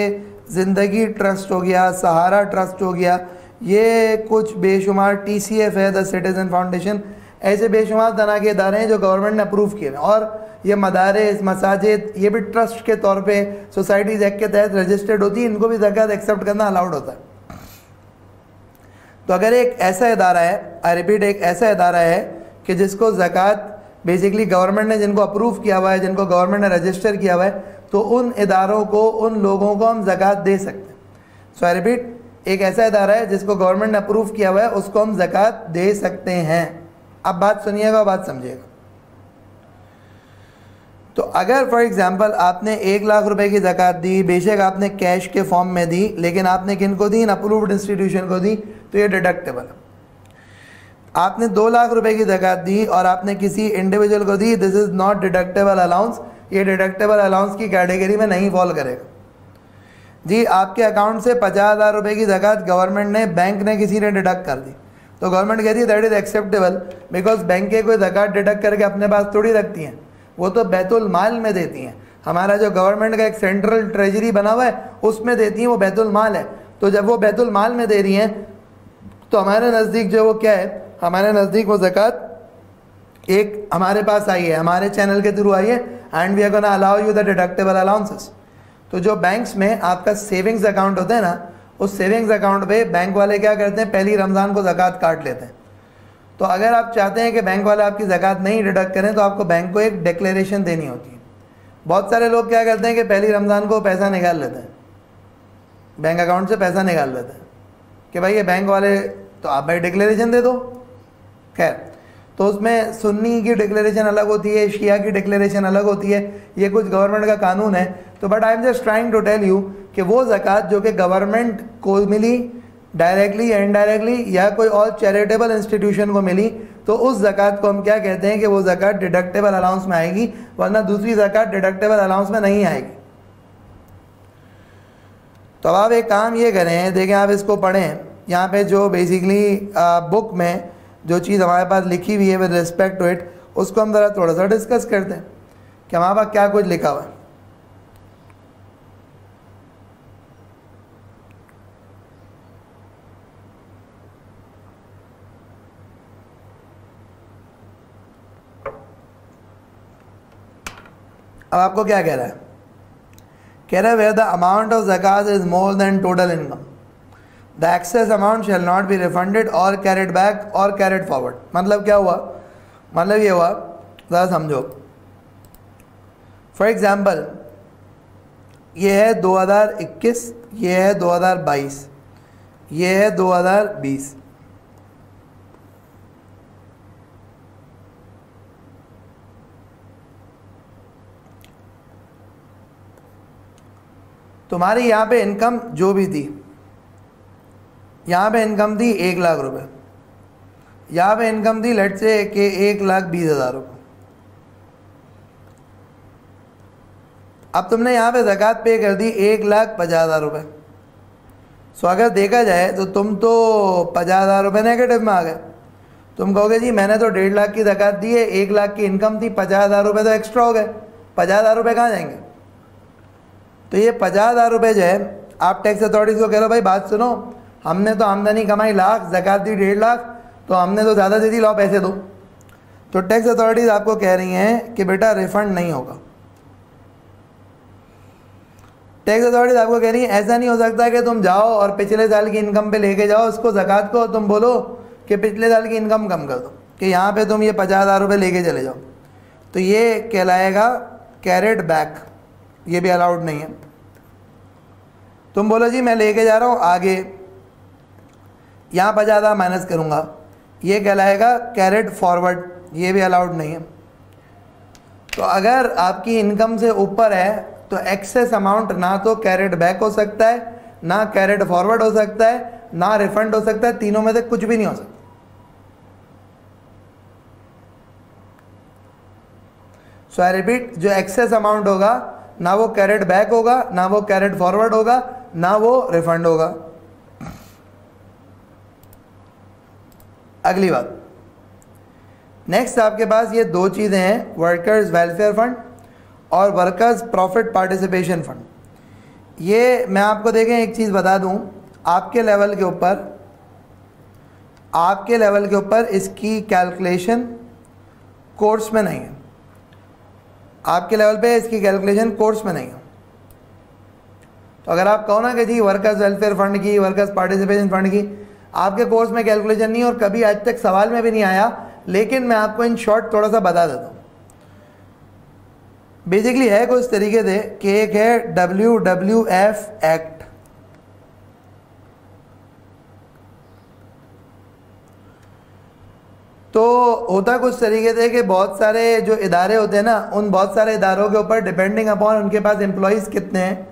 ज़िंदगी ट्रस्ट हो गया, सहारा ट्रस्ट हो गया, ये कुछ बेशुमार TCF है, द सिटीज़न फाउंडेशन, ऐसे बेशुमार तरह के इदारे हैं जो गवर्नमेंट ने अप्रूव किए हैं। और ये मदारिस, मसाजिद, ये भी ट्रस्ट के तौर पे सोसाइटीज़ एक्ट के तहत रजिस्टर्ड होती है, इनको भी ज़कात एक्सेप्ट करना अलाउड होता है। तो अगर एक ऐसा इदारा है, आई रिपीट, एक ऐसा इदारा है कि जिसको ज़कात बेसिकली गवर्नमेंट ने जिनको अप्रूव किया हुआ है, जिनको गवर्नमेंट ने रजिस्टर किया हुआ है, तो उन इदारों को, उन लोगों को हम ज़कात दे सकते हैं। सो आई रिपीट, एक ऐसा इदारा है जिसको गवर्नमेंट ने अप्रूव किया हुआ है, उसको हम ज़कात दे सकते हैं। अब बात सुनिएगा, बात समझिएगा। तो अगर फॉर एग्जांपल आपने 1 लाख रुपए की ज़कात दी, बेशक आपने कैश के फॉर्म में दी, लेकिन आपने किन को दी? इन अप्रूव्ड इंस्टीट्यूशन को दी, तो ये डिडक्टेबल है। आपने 2 लाख रुपए की ज़कात दी और आपने किसी इंडिविजुअल को दी, this is not deductible allowance, ये डिडक्टेबल अलाउंस की कैटेगरी में नहीं फॉल करेगा। जी आपके अकाउंट से 50,000 रुपये की ज़कात गवर्नमेंट ने, बैंक ने किसी ने डिडक्ट कर दी, तो गवर्नमेंट कहती है दैट इज़ एक्सेप्टेबल, बिकॉज बैंकें कोई ज़कात डिडक्ट करके अपने पास थोड़ी रखती हैं, वो तो बैतुल माल में देती हैं। हमारा जो गवर्नमेंट का एक सेंट्रल ट्रेजरी बना हुआ है उसमें देती हैं, वो बैतुल माल है। तो जब वो बैतुल माल में दे रही हैं तो हमारे नज़दीक जो वो क्या है, हमारे नज़दीक वो ज़कात एक हमारे पास आई है, हमारे चैनल के थ्रू आई है, and we are gonna allow you the deductible allowances. तो जो बैंक्स में आपका सेविंग्स अकाउंट होता है ना, उस सेविंग्स अकाउंट पे बैंक वाले क्या करते हैं, पहली रमज़ान को ज़कात काट लेते हैं। तो अगर आप चाहते हैं कि बैंक वाले आपकी ज़कात नहीं डिडक्ट करें तो आपको बैंक को एक डिक्लेरेशन देनी होती है। बहुत सारे लोग क्या करते हैं कि पहली रमज़ान को पैसा निकाल लेते हैं, बैंक अकाउंट से पैसा निकाल लेते हैं कि भाई ये बैंक वाले, तो आप भाई डिक्लेरेशन दे दो। खैर, तो उसमें सुन्नी की डिक्लेरेशन अलग होती है, शिया की डिक्लेरेशन अलग होती है, ये कुछ गवर्नमेंट का कानून है। तो but I am just trying to tell you कि वो ज़कात जो कि गवर्नमेंट को मिली डायरेक्टली या इनडायरेक्टली, या कोई और चैरिटेबल इंस्टीट्यूशन को मिली, तो उस ज़कात को हम क्या कहते हैं कि वो ज़कात डिडक्टेबल अलाउंस में आएगी, वरना दूसरी ज़कात डिडक्टेबल अलाउंस में नहीं आएगी। तो अब आप एक काम ये करें, देखें, आप इसको पढ़ें, यहाँ पे जो बेसिकली बुक में जो चीज़ हमारे पास लिखी हुई है विद रिस्पेक्ट टू इट, उसको हम ज़रा थोड़ा सा डिस्कस करते हैं कि हमारे पास क्या कुछ लिखा हुआ है। अब आपको क्या कह रहा है? कह रहा है वेयर द अमाउंट ऑफ ज़कात is more than total income the excess amount shall not be refunded और कैरिड बैक और कैरिड फॉरवर्ड। मतलब क्या हुआ? मतलब ये हुआ, ज़रा समझो। फॉर एग्जाम्पल ये है 2021, ये है 2022, ये है 2020। तुम्हारी यहाँ पे इनकम जो भी थी, यहाँ पे इनकम थी 1,00,000 रुपये, यहाँ पे इनकम थी लेट से कि 1,20,000 रुपये। अब तुमने यहाँ पे ज़कात पे कर दी 1,50,000 रुपये। सो अगर देखा जाए तो तुम तो 50,000 रुपये नेगेटिव में आ गए। तुम कहोगे जी मैंने तो 1.5 लाख की ज़कात दी है, 1 लाख की इनकम थी, 50,000 रुपये तो एक्स्ट्रा हो गए। 50,000 रुपये कहाँ जाएंगे? तो ये 50,000 रुपये जो है, आप टैक्स अथॉरिटीज़ को कह लो भाई बात सुनो, हमने तो आमदनी कमाई लाख, ज़कात दी 1.5 लाख, तो हमने तो ज़्यादा दे दी, लाओ पैसे दो। तो टैक्स अथॉरिटीज़ आपको कह रही हैं कि बेटा रिफंड नहीं होगा। टैक्स अथॉरिटीज़ आपको कह रही है ऐसा नहीं हो सकता कि तुम जाओ और पिछले साल की इनकम पे लेके जाओ उसको ज़कात को, तुम बोलो कि पिछले साल की इनकम कम कर दो कि यहाँ पे तुम ये 50,000 रुपये लेके चले जाओ। तो ये कहलाएगा कैरिड बैक, ये भी अलाउड नहीं है। तुम बोलो जी मैं लेके जा रहा हूँ आगे, यहाँ 50,000 माइनस करूँगा, ये कहलाएगा कैरिड फॉरवर्ड, ये भी अलाउड नहीं है। तो अगर आपकी इनकम से ऊपर है तो एक्सेस अमाउंट ना तो कैरिड बैक हो सकता है, ना कैरिड फॉरवर्ड हो सकता है, ना रिफंड हो सकता है, तीनों में से कुछ भी नहीं हो सकता। सो आई रिपीट, जो एक्सेस अमाउंट होगा ना वो कैरिड बैक होगा, ना वो कैरिड फॉरवर्ड होगा, ना वो रिफंड होगा। अगली बात, नेक्स्ट आपके पास ये दो चीज़ें हैं, वर्कर्स वेलफेयर फंड और वर्कर्स प्रॉफिट पार्टिसिपेशन फंड। ये मैं आपको देखें एक चीज़ बता दूं, आपके लेवल के ऊपर इसकी कैलकुलेशन कोर्स में नहीं है। आपके लेवल पे इसकी कैलकुलेशन कोर्स में नहीं है। तो अगर आप कहो ना कि जी वर्कर्स वेलफेयर फंड की, वर्कर्स पार्टिसिपेशन फंड की आपके कोर्स में कैलकुलेशन नहीं और कभी आज तक सवाल में भी नहीं आया, लेकिन मैं आपको इन शॉर्ट थोड़ा सा बता देता हूँ। बेसिकली है कुछ तरीके से कि एक है WWF एक्ट, तो होता कुछ तरीके से कि बहुत सारे जो इदारे होते हैं ना, उन बहुत सारे इदारों के ऊपर डिपेंडिंग अपॉन उनके पास एम्प्लॉयज़ कितने हैं,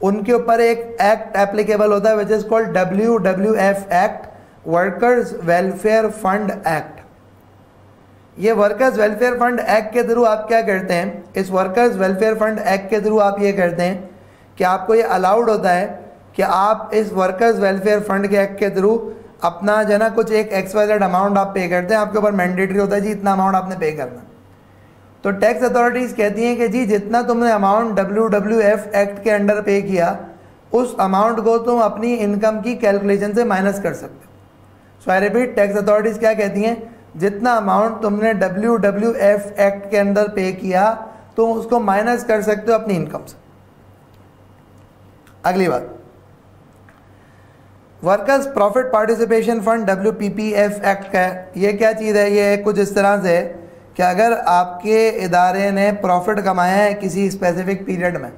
उनके ऊपर एक एक्ट एप्लीकेबल होता है which is called WWF act, workers welfare fund act. ये वर्कर्स वेलफेयर फंड एक्ट के थ्रू आप क्या करते हैं, इस वर्कर्स वेलफेयर फंड एक्ट के थ्रू आप ये करते हैं कि आपको ये अलाउड होता है कि आप इस वर्कर्स वेलफेयर फंड के एक्ट के थ्रू अपना जो है ना कुछ एक XYZ अमाउंट आप पे करते हैं। आपके ऊपर मैंडेटरी होता है जी इतना अमाउंट आपने पे करना। तो टैक्स अथॉरिटीज़ कहती हैं कि जी जितना तुमने अमाउंट WWF एक्ट के अंडर पे किया उस अमाउंट को तुम अपनी इनकम की कैलकुलेशन से माइनस कर सकते हो। सो आई रिपीट, टैक्स अथॉरिटीज़ क्या कहती हैं, जितना अमाउंट तुमने WWF एक्ट के अंदर पे किया तुम उसको माइनस कर सकते हो अपनी इनकम से। अगली बात, workers profit participation fund WPPF act का है। ये क्या चीज़ है, ये कुछ इस तरह से कि अगर आपके इदारे ने प्रॉफिट कमाया है किसी स्पेसिफिक पीरियड में,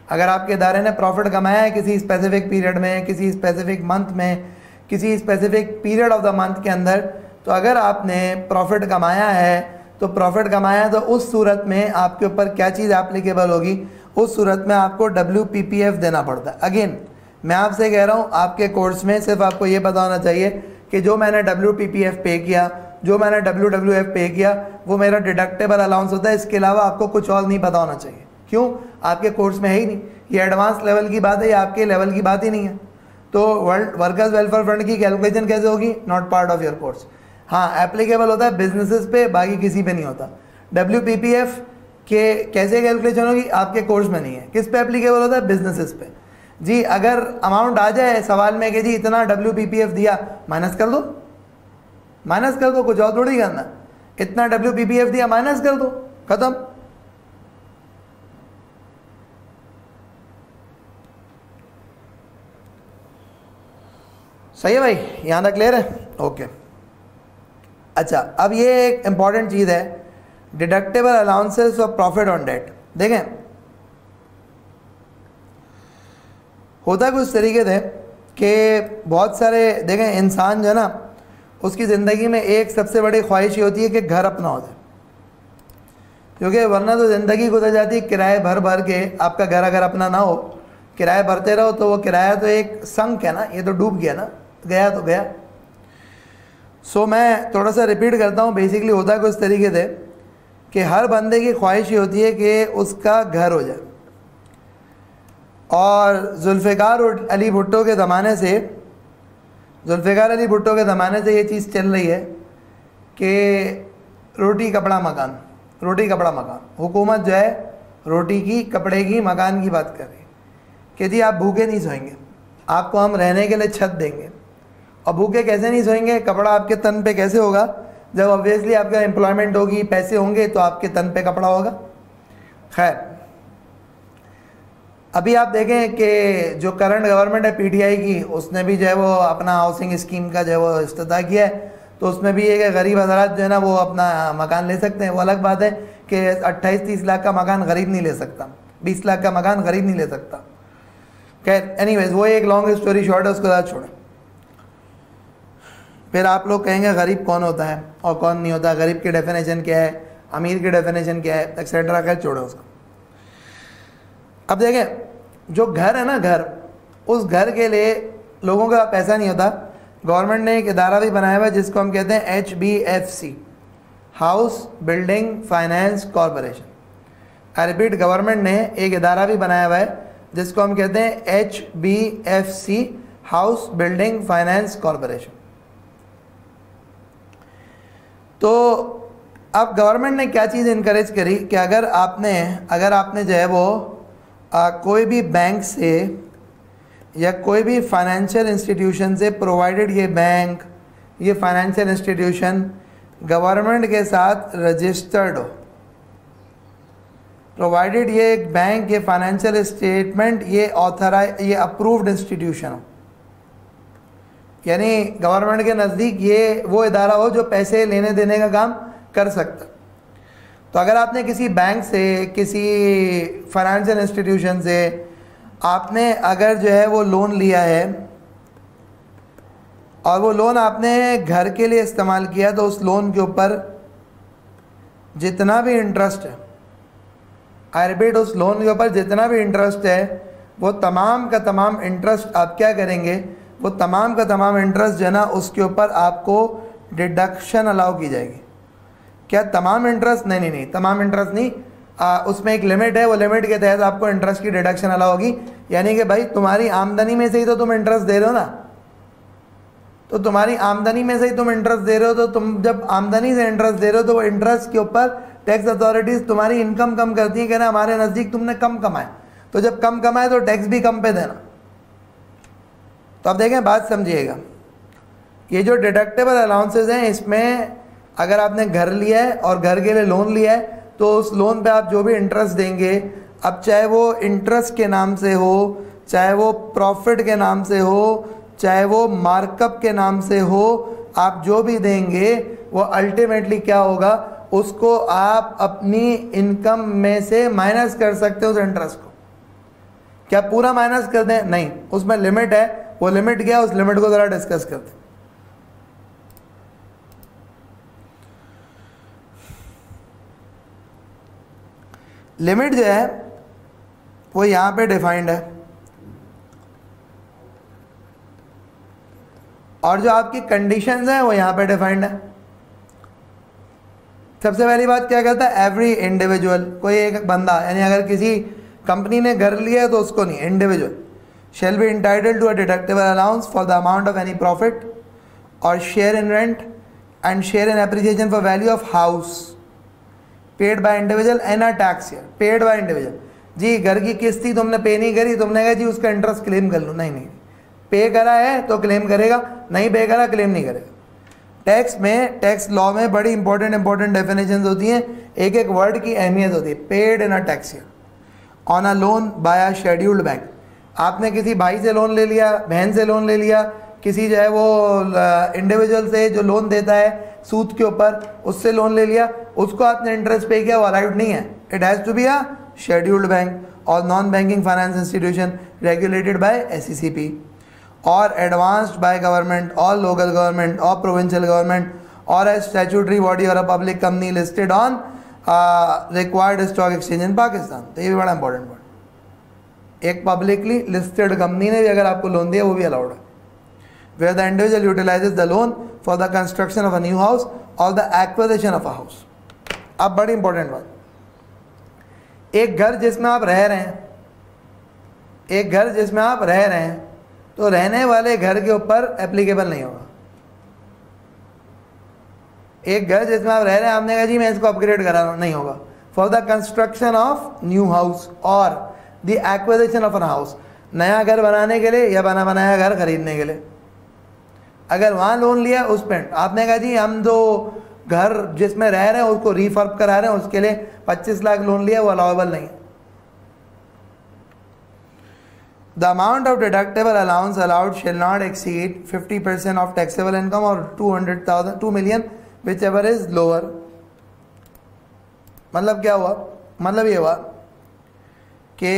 अगर आपके इदारे ने प्रॉफिट कमाया है किसी स्पेसिफिक पीरियड में, किसी स्पेसिफिक मंथ में, किसी specific period of the month के अंदर, तो अगर आपने प्रॉफिट कमाया है तो प्रॉफिट कमाया है तो उस सूरत में आपके ऊपर क्या चीज़ एप्लीकेबल होगी, उस सूरत में आपको WPPF देना पड़ता है। अगेन मैं आपसे कह रहा हूँ आपके कोर्स में सिर्फ आपको ये पता होना चाहिए कि जो मैंने WPPF पे किया, जो मैंने WWF पे किया वो मेरा डिडक्टेबल अलाउंस होता है। इसके अलावा आपको कुछ और नहीं पता होना चाहिए। क्यों? आपके कोर्स में है ही नहीं। ये एडवांस लेवल की बात है, ये आपके लेवल की बात ही नहीं है। तो वर्कर्स वेलफेयर फंड की कैलकुलेशन कैसे होगी? Not part of your course. हाँ, एप्लीकेबल होता है बिजनेसेस पे, बाकी किसी पे नहीं होता। WPPF के कैसे कैलकुलेशन होगी? आपके कोर्स में नहीं है। किस पे एप्लीकेबल होता है? बिजनेसेस पे। जी अगर अमाउंट आ जाए सवाल में कि जी इतना WPPF दिया, माइनस कर दो, माइनस कर दो, कुछ और थोड़ी करना। इतना WPPF दिया, माइनस कर दो, खत्म। सही है भाई, यहां तक क्लियर है? ओके। अच्छा, अब ये एक इंपॉर्टेंट चीज है, deductible allowances of profit on debt. देखें होता कुछ तरीके से कि बहुत सारे देखें इंसान जो है ना, उसकी ज़िंदगी में एक सबसे बड़ी ख्वाहिश ये होती है कि घर अपना हो जाए, क्योंकि वरना तो ज़िंदगी गुजर जाती है किराए भर भर के। आपका घर अगर अपना ना हो, किराए भरते रहो, तो वो किराया तो एक संक है ना, ये तो डूब गया ना, गया तो गया। सो मैं थोड़ा सा रिपीट करता हूँ। बेसिकली होता है कुछ तरीके से कि हर बंदे की ख्वाहिश ये होती है कि उसका घर हो जाए। और जुल्फ़िकार अली भुट्टो के ज़माने से, जुल्फ़िकार अली भुट्टो के ज़माने से ये चीज़ चल रही है कि रोटी कपड़ा मकान, रोटी कपड़ा मकान। हुकूमत जो है रोटी की, कपड़े की, मकान की बात कर रही है कि जी आप भूखे नहीं सोएंगे, आपको हम रहने के लिए छत देंगे। और भूखे कैसे नहीं सोएंगे? कपड़ा आपके तन पे कैसे होगा? जब ऑब्वियसली आपका एम्प्लॉयमेंट होगी, पैसे होंगे, तो आपके तन पे कपड़ा होगा। खैर, अभी आप देखें कि जो करंट गवर्नमेंट है PTI की, उसने भी जो है वो अपना हाउसिंग स्कीम का जो है वो इफ्तिताह किया है। तो उसमें भी ये कि गरीब हज़रात जो है ना वो अपना मकान ले सकते हैं। वो अलग बात है कि 28-30 लाख का मकान गरीब नहीं ले सकता, 20 लाख का मकान गरीब नहीं ले सकता। खैर एनीवेज, वो एक लॉन्ग स्टोरी शॉर्ट है, उसको साथ छोड़ें। फिर आप लोग कहेंगे गरीब कौन होता है और कौन नहीं होता, गरीब की डेफिनेशन क्या है, अमीर की डेफिनेशन क्या है, एक्सेट्रा। खैर छोड़ो उसको। अब देखें जो घर है ना, घर, उस घर के लिए लोगों का पैसा नहीं होता। गवर्नमेंट ने एक इदारा भी बनाया हुआ है जिसको हम कहते हैं HBFC, house building finance corporation. I repeat, government ने एक इदारा भी बनाया हुआ है जिसको हम कहते हैं HBFC, house building finance corporation. तो अब गवर्नमेंट ने क्या चीज़ इनकरेज करी कि अगर आपने जो है वो कोई भी बैंक से या कोई भी फाइनेंशियल इंस्टीट्यूशन से, प्रोवाइडेड ये बैंक, ये फाइनेंशियल इंस्टीट्यूशन गवर्नमेंट के साथ रजिस्टर्ड हो, प्रोवाइडेड ये बैंक, ये फाइनेंशियल स्टेटमेंट, ये अप्रूव्ड इंस्टीट्यूशन हो, यानी गवर्नमेंट के नज़दीक ये वो इदारा हो जो पैसे लेने देने का काम कर सकता। तो अगर आपने किसी बैंक से, किसी फाइनेंशियल इंस्टीट्यूशन से आपने अगर जो है वो लोन लिया है और वो लोन आपने घर के लिए इस्तेमाल किया, तो उस लोन के ऊपर जितना भी इंटरेस्ट है, आई रिपीट, उस लोन के ऊपर जितना भी इंटरेस्ट है, वो तमाम का तमाम इंटरेस्ट आप क्या करेंगे? वो तमाम का तमाम इंटरेस्ट जो है ना, उसके ऊपर आपको डिडक्शन अलाउ की जाएगी। क्या तमाम इंटरेस्ट? नहीं, तमाम इंटरेस्ट नहीं। उसमें एक लिमिट है, वो लिमिट के तहत आपको इंटरेस्ट की डिडक्शन अलाउ होगी। यानी कि भाई तुम्हारी आमदनी में से ही तो तुम इंटरेस्ट दे रहे हो ना, तो तुम्हारी आमदनी में से ही तुम इंटरेस्ट दे रहे हो, तो तुम जब आमदनी से इंटरेस्ट दे रहे हो तो वो इंटरेस्ट के ऊपर टैक्स अथॉरिटीज़ तुम्हारी इनकम कम करती है कि ना हमारे नज़दीक तुमने कम कमाए, तो जब कम कमाए तो टैक्स भी कम पे देना। तो अब देखें, बात समझिएगा, ये जो डिडक्टेबल अलाउंसेस हैं, इसमें अगर आपने घर लिया है और घर के लिए लोन लिया है, तो उस लोन पे आप जो भी इंटरेस्ट देंगे, अब चाहे वो इंटरेस्ट के नाम से हो, चाहे वो प्रॉफिट के नाम से हो, चाहे वो मार्कअप के नाम से हो, आप जो भी देंगे वो अल्टीमेटली क्या होगा? उसको आप अपनी इनकम में से माइनस कर सकते हो उस इंटरेस्ट को। क्या पूरा माइनस कर दें? नहीं, उसमें लिमिट है। वो लिमिट क्या है, उस लिमिट को ज़रा डिस्कस करते हैं। लिमिट जो है वो यहाँ पे डिफाइंड है, और जो आपकी कंडीशंस हैं वो यहाँ पे डिफाइंड है। सबसे पहली बात क्या कहता है? एवरी इंडिविजुअल, कोई एक बंदा, यानी अगर किसी कंपनी ने घर लिया है तो उसको नहीं, individual, shall be entitled to a deductible allowance for the amount of any profit or share in rent and share in appreciation for value of house paid by individual and a tax year. Paid by individual, जी घर की किस्त थी तुमने पे नहीं करी, तुमने कहा जी उसका इंटरेस्ट क्लेम कर लो, नहीं नहीं, पे करा है तो क्लेम करेगा, नहीं पे करा क्लेम नहीं करेगा। टैक्स में, टैक्स लॉ में बड़ी इंपॉर्टेंट डेफिनेशंस होती हैं, एक एक वर्ड की अहमियत होती है। Paid in a tax year on a loan by a scheduled bank, आपने किसी भाई से लोन ले लिया, बहन से लोन ले लिया, किसी जो है वो इंडिविजुअल से जो लोन देता है सूद के ऊपर, उससे लोन ले लिया, उसको आपने इंटरेस्ट पे किया, वो अलाउड नहीं है। It has to be a scheduled bank और non banking finance institution regulated by SECP और एडवांस्ड बाय गवर्नमेंट और लोकल गवर्नमेंट और प्रोविंशियल गवर्नमेंट और ए स्टैट्यूटरी बॉडी और a public company listed on required stock exchange in Pakistan. तो ये भी बड़ा इंपॉर्टेंट वर्ड, एक पब्लिकली लिस्टेड कंपनी ने भी अगर आपको लोन दिया वो भी अलाउड है। Where the individual utilizes the loan for the construction of a new house और the acquisition of a house. अब बड़ी इंपॉर्टेंट बात, एक घर जिसमें आप रह रहे हैं, एक घर जिसमें आप रह रहे हैं, तो रहने वाले घर के ऊपर एप्लीकेबल नहीं होगा। एक घर जिसमें आप रह रहे हैं, आपने कहा जी मैं इसको अपग्रेड करा रहा हूं, नहीं होगा। For the construction of new house और the acquisition of an house, नया घर बनाने के लिए या बना बनाया घर खरीदने के लिए, अगर वहां लोन लिया उस पर आपने कहा जी हम जो घर जिसमें रह रहे हैं उसको रिफर्ब करा रहे हैं, उसके लिए 25 लाख लोन लिया, वो अलाउेबल नहीं है। The amount of deductible allowance allowed shall not exceed 50% of taxable income or 2 million, whichever is lower. मतलब क्या हुआ? मतलब ये हुआ कि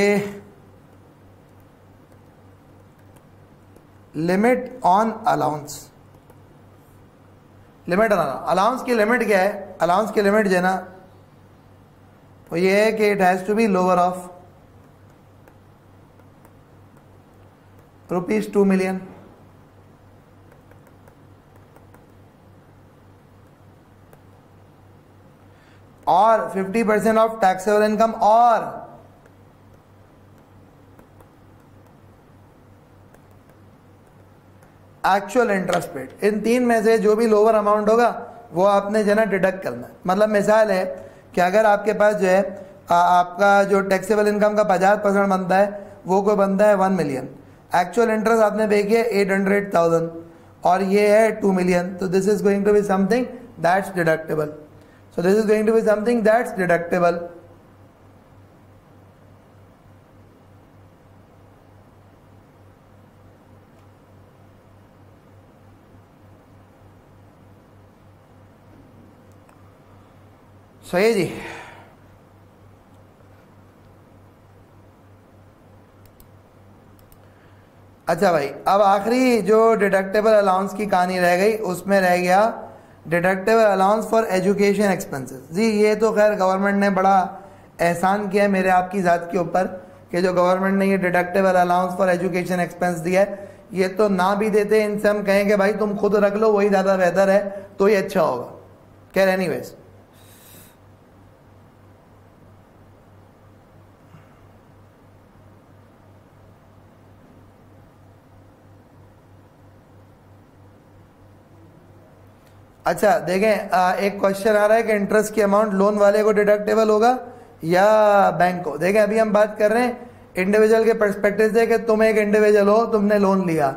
limit on allowance, limit on allowance की लिमिट क्या है? अलाउंस की लिमिट जो है ना वो ये है कि it has to be lower of ₹2 million और 50% ऑफ टैक्सेबल इनकम और एक्चुअल इंटरेस्ट पेड। इन तीन में से जो भी लोअर अमाउंट होगा वो आपने जो है ना डिडक्ट करना है। मतलब मिसाल है कि अगर आपके पास जो है आपका जो टैक्सेबल इनकम का 50% बनता है, वो कोई बनता है 1 million, एक्चुअल इंटरेस्ट आपने पे किया 800,000 और ये है 2 million, तो this is going to be something that's deductible. So this is going to be something that's deductible. सही जी। अच्छा भाई, अब आखिरी जो डिडक्टेबल अलाउंस की कहानी रह गई, उसमें रह गया deductible allowance for education expenses. जी ये तो खैर गवर्नमेंट ने बड़ा एहसान किया है मेरे आपकी ज़ात के ऊपर कि जो गवर्नमेंट ने ये deductible allowance for education expense दिया है। ये तो ना भी देते, इनसे हम कहें कि भाई तुम खुद रख लो, वही ज़्यादा बेहतर है, तो ये अच्छा होगा। खैर एनीवेज, अच्छा देखें, एक क्वेश्चन आ रहा है कि इंटरेस्ट की अमाउंट लोन वाले को डिडक्टेबल होगा या बैंक को। देखें अभी हम बात कर रहे हैं इंडिविजुअल के पर्सपेक्टिव से कि तुम एक इंडिविजुअल हो, तुमने लोन लिया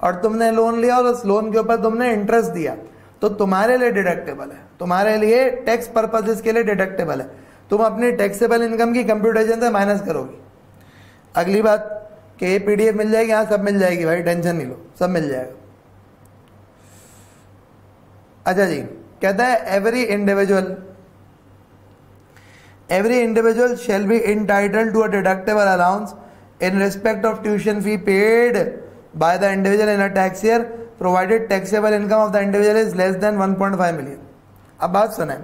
और तुमने लोन लिया और उस लोन के ऊपर तुमने इंटरेस्ट दिया, तो तुम्हारे लिए डिडक्टेबल है, तुम्हारे लिए टैक्स पर्पसेस के लिए डिडक्टेबल है। तुम अपनी टैक्सेबल इनकम की कंप्यूटेशन से माइनस करोगी। अगली बात कि ये PDF मिल जाएगी, हाँ सब मिल जाएगी भाई, टेंशन नहीं लो, सब मिल जाएगा। अच्छा जी, कहता है every individual shall be entitled to a deductible allowance in respect of tuition fee paid by the individual in a tax year provided taxable income of the individual is less than 1.5 million। अब बात सुने,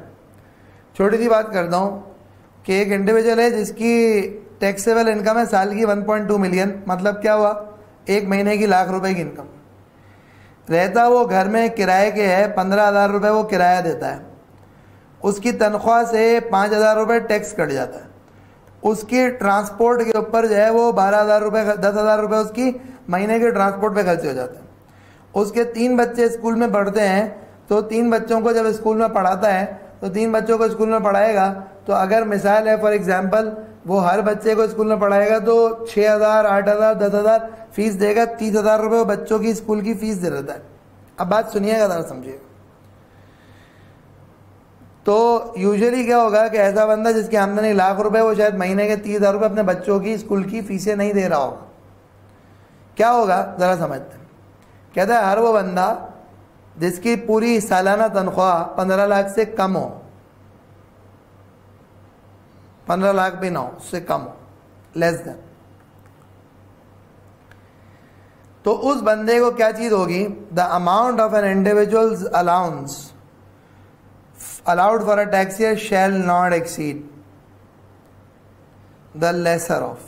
छोटी सी बात करता हूँ कि एक individual है जिसकी टैक्सेबल इनकम है साल की 1.2 million। मतलब क्या हुआ, एक महीने की ₹1,00,000 की इनकम। रहता वो घर में किराए के है, 15,000 रुपये वो किराया देता है, उसकी तनख्वाह से 5,000 रुपये टैक्स कट जाता है, उसकी ट्रांसपोर्ट के ऊपर जो है वो 12,000 रुपये 10,000 रुपये उसकी महीने के ट्रांसपोर्ट पे खर्च हो जाते हैं। उसके 3 बच्चे स्कूल में पढ़ते हैं, तो 3 बच्चों को जब स्कूल में पढ़ाता है तो 3 बच्चों को स्कूल में पढ़ाएगा, तो अगर मिसाल है फॉर एग्जांपल वो हर बच्चे को स्कूल में पढ़ाएगा तो 6,000 8,000 10,000 फीस देगा, 30,000 रुपये वो बच्चों की स्कूल की फीस दे देता है। अब बात सुनिएगा जरा समझिएगा। तो यूजुअली क्या होगा कि ऐसा बंदा जिसकी आमदनी लाख रुपए, वो शायद महीने के 30,000 रुपये अपने बच्चों की स्कूल की फीसें नहीं दे रहा होगा। क्या होगा जरा समझते हैं। कहता है हर वो बंदा जिसकी पूरी सालाना तनख्वाह 15 लाख से कम हो, 15 लाख भी ना हो, उससे कम हो, लेस देन, तो उस बंदे को क्या चीज होगी, the amount of an individual's allowance allowed for a tax year shall not exceed the lesser of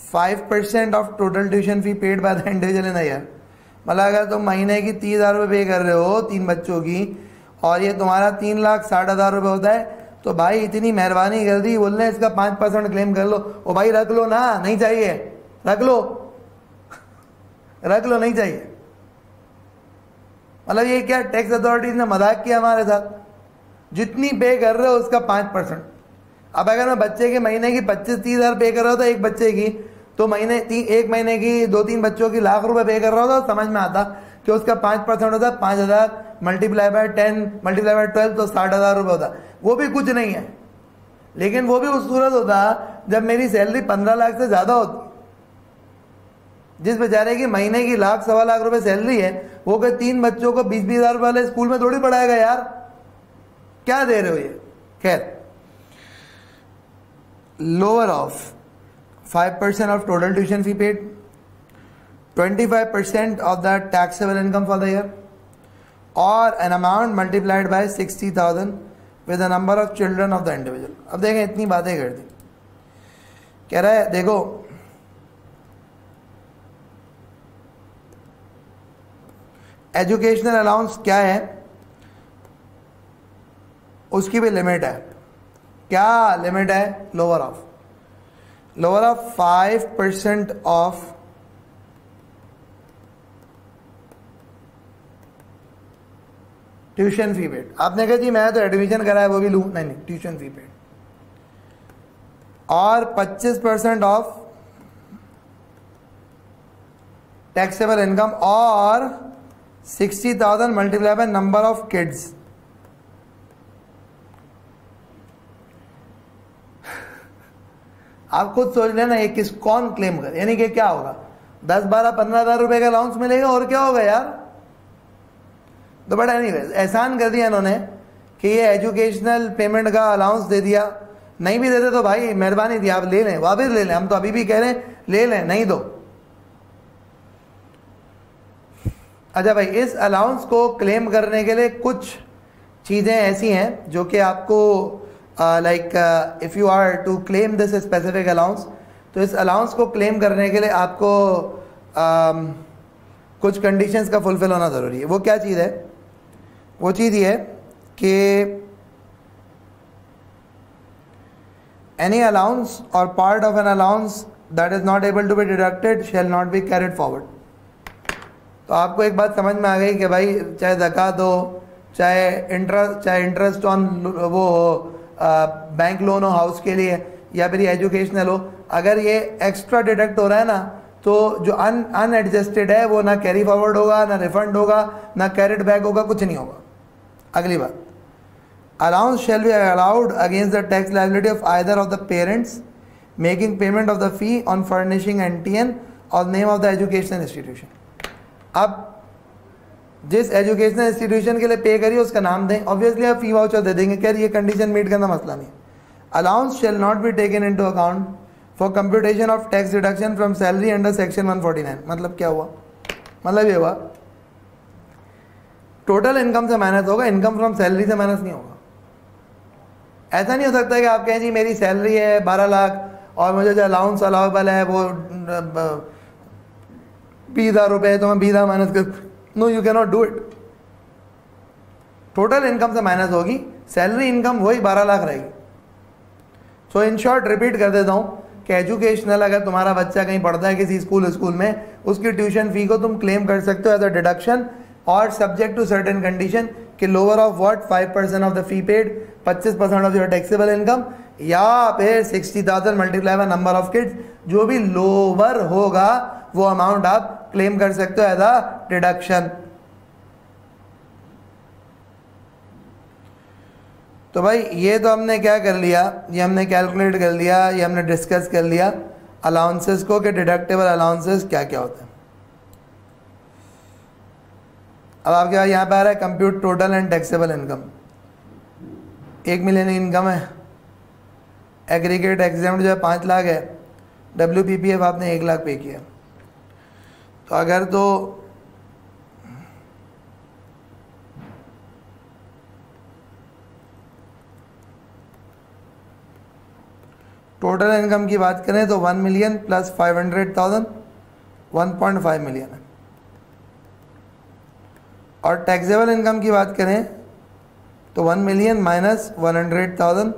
5% of total tuition fee paid by the individual in a year। मतलब अगर तुम महीने की 30,000 रुपये पे कर रहे हो 3 बच्चों की और ये तुम्हारा 3,60,000 रुपये होता है, तो भाई इतनी मेहरबानी कर दी, बोल रहे इसका 5% क्लेम कर लो। ओ भाई रख लो ना, नहीं चाहिए, रख लो रख लो, नहीं चाहिए। मतलब ये क्या टैक्स अथॉरिटीज ने मजाक किया हमारे साथ, जितनी पे कर रहे हो उसका 5%। अब अगर मैं बच्चे के महीने की 25-30,000 पे कर रहा होता एक बच्चे की, तो एक महीने की 2-3 बच्चों की लाख रुपए पे कर रहा होता, समझ में आता कि उसका 5% होता, 5,000 मल्टीप्लाई बाय 10 मल्टीप्लाई बाय 12 तो 60,000 रुपये होता। वो भी कुछ नहीं है, लेकिन वो भी उस सूरत होता जब मेरी सैलरी 15 लाख से ज्यादा होती। जिस बेचारे की महीने की लाख 1.25 लाख रुपए सैलरी है, वो कोई 3 बच्चों को 20-20 हजार रुपये वाले स्कूल में थोड़ी पढ़ाएगा यार, क्या दे रहे हो ये। खैर, lower of 5% of total tuition fee paid, 25% of the taxable income for the year, or an amount multiplied by 60,000 with the number of children of the individual। अब देखें, इतनी बातें कर दी, कह रहा है देखो एजुकेशनल अलाउंस क्या है, उसकी भी लिमिट है। क्या लिमिट है, lower of 5% of tuition fee paid. आपने कहा जी मैं तो एडमिशन कराया वो भी लूं, नहीं ट्यूशन फी पेड, और 25% ऑफ टैक्सेबल इनकम, और 60,000 multiply by number of kids. आप खुद सोच लेना ये कौन क्लेम करे, यानी कि क्या होगा, 10, 12, 15,000 रुपए का अलाउंस मिलेगा, और क्या होगा यार। तो बट एनीवेज एहसान कर दिया इन्होंने कि ये एजुकेशनल पेमेंट का अलाउंस दे दिया। नहीं भी देते तो भाई मेहरबानी थी, आप ले लें, वापस ले लें, हम तो अभी भी कह रहे हैं ले लें, नहीं दो। अच्छा भाई, इस अलाउंस को क्लेम करने के लिए कुछ चीज़ें ऐसी हैं जो कि आपको if you are to claim this specific allowance, तो इस अलाउंस को क्लेम करने के लिए आपको कुछ कंडीशंस का फुलफिल होना ज़रूरी है। वो क्या चीज़ है, वो चीज़ ये है कि एनी अलाउंस और part of an allowance that is not able to be deducted shall not be carried forward. तो आपको एक बात समझ में आ गई कि भाई चाहे ज़कात हो, चाहे इंटरेस्ट ऑन वो हो, बैंक लोन हो हाउस के लिए, या फिर एजुकेशनल हो, अगर ये एक्स्ट्रा डिडक्ट हो रहा है ना, तो जो अनएडजस्टेड है वो ना कैरी फॉरवर्ड होगा, ना रिफंड होगा, ना कैरिड बैक होगा, कुछ नहीं होगा। अगली बात, allowance shall be allowed against the tax liability of either of the parents making payment of the fee on furnishing NTN और name of the educational institution. अब जिस एजुकेशनल इंस्टीट्यूशन के लिए पे करिए उसका नाम दें, ऑब्वियसली आप फी वाउचर दे देंगे, क्या ये कंडीशन मीट करना मसला नहीं। Allowance shell not be taken into account for computation of tax deduction from salary under section 149। मतलब क्या हुआ, मतलब ये हुआ टोटल इनकम से माइनस होगा, इनकम फ्रॉम सैलरी से माइनस नहीं होगा। ऐसा नहीं हो सकता कि आप कहें जी मेरी सैलरी है 12 लाख और मुझे जो अलाउंस अलाउेबल है वो 20,000 रुपये है, तो मैं 20,000 माइनस कर, no you can not do it. Total income से माइनस होगी, सैलरी इनकम वही 12 लाख रहेगी। तो इन शॉर्ट रिपीट कर देता हूँ कि एजुकेशनल, अगर तुम्हारा बच्चा कहीं पढ़ता है किसी स्कूल में, उसकी ट्यूशन फी को तुम क्लेम कर सकते हो एज अ डिडक्शन, और सब्जेक्ट टू सर्टेन कंडीशन कि lower of what 5% of the fee paid, 25% of your taxable income, या फिर 60,000 multiply by number of kids, जो भी लोअर होगा वो अमाउंट आप क्लेम कर सकते हो एज अ डिडक्शन। तो भाई ये तो हमने क्या कर लिया, ये हमने कैलकुलेट कर लिया, ये हमने डिस्कस कर लिया अलाउंसेस को कि डिडक्टेबल अलाउंसेस क्या क्या होते हैं। अब आपके पास यहाँ पे आ रहा है compute total and taxable income. 1 million income है, एग्रीगेट एग्जाम जो है 5 लाख है, WPPF आपने 1 लाख पे किया। तो अगर तो टोटल इनकम की बात करें तो 1 मिलियन प्लस 500,000 1.5 मिलियन है, और टैक्सेबल इनकम की बात करें तो 1 मिलियन माइनस 100,000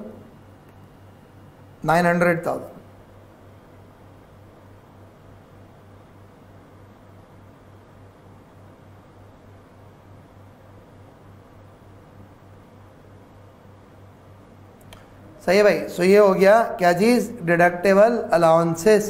900,000। सही है भाई। सो ये हो गया क्या चीज़, डिडक्टेबल अलाउंसेस।